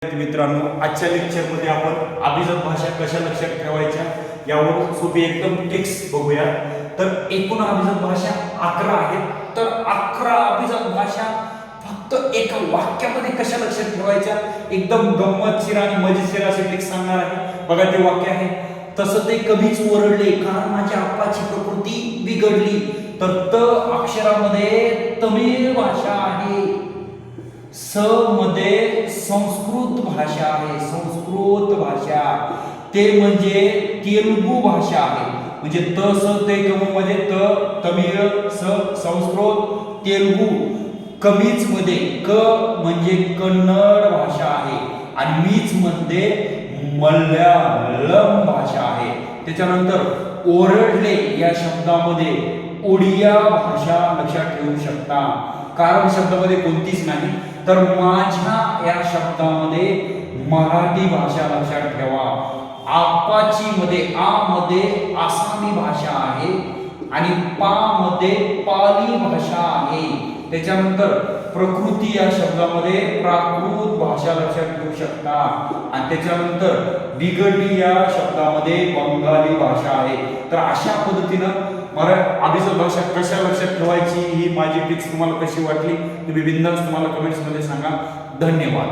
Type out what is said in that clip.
मित्रांनो, आजच्या लेक्चरमध्ये आपण अभिजात भाषा कशा लक्षात ठेवायच्या यावर सोपी एकदम टिप्स बघूया. तर एकूण अभिजात भाषा 11 आहेत. तर 11 अभिजात भाषा फक्त एका वाक्यामध्ये कशा लक्षात ठेवायच्या एकदम गंमतशीर आणि मजेशीर असे टिप्स सांगणार आहे. बघा ते वाक्य आहे, तसं ते कधीच ओरडले कारण माझ्या आप्पाची प्रकृती बिघडली. तर त अक्षरामध्ये तमिळ भाषा आहे, स मध्ये संस्कृत भाषा आहे, संस्कृत भाषा. ते म्हणजे तेलुगू भाषा आहे. म्हणजे त स ते क मध्ये त तमिळ, स संस्कृत, तेलुगू. कमीच मध्ये क म्हणजे कन्नड भाषा आहे आणि मीच मध्ये मल्याळम भाषा आहे. त्याच्यानंतर ओरडले या शब्दामध्ये ओडिया भाषा लक्षात ठेवू शकता, कारण शब्दामध्ये कोणतीच नाही. तर माझ्या या शब्दामध्ये मराठी भाषा लक्षात ठेवा. आपाची मध्ये आ मध्ये आसामी भाषा आहे आणि पा मध्ये पाली भाषा आहे. त्याच्यानंतर प्रकृती या शब्दामध्ये प्राकृत भाषा लक्षात ठेवू शकता आणि त्याच्यानंतर बिघडली या शब्दामध्ये बंगाली भाषा आहे. तर अशा पद्धतीनं अभिजात भाषा कशा लक्षात ठेवायची ही माझी टिप्स तुम्हाला कशी वाटली तुम्ही बिंदास तुम्हाला कमेंट्स मध्ये सांगा. धन्यवाद.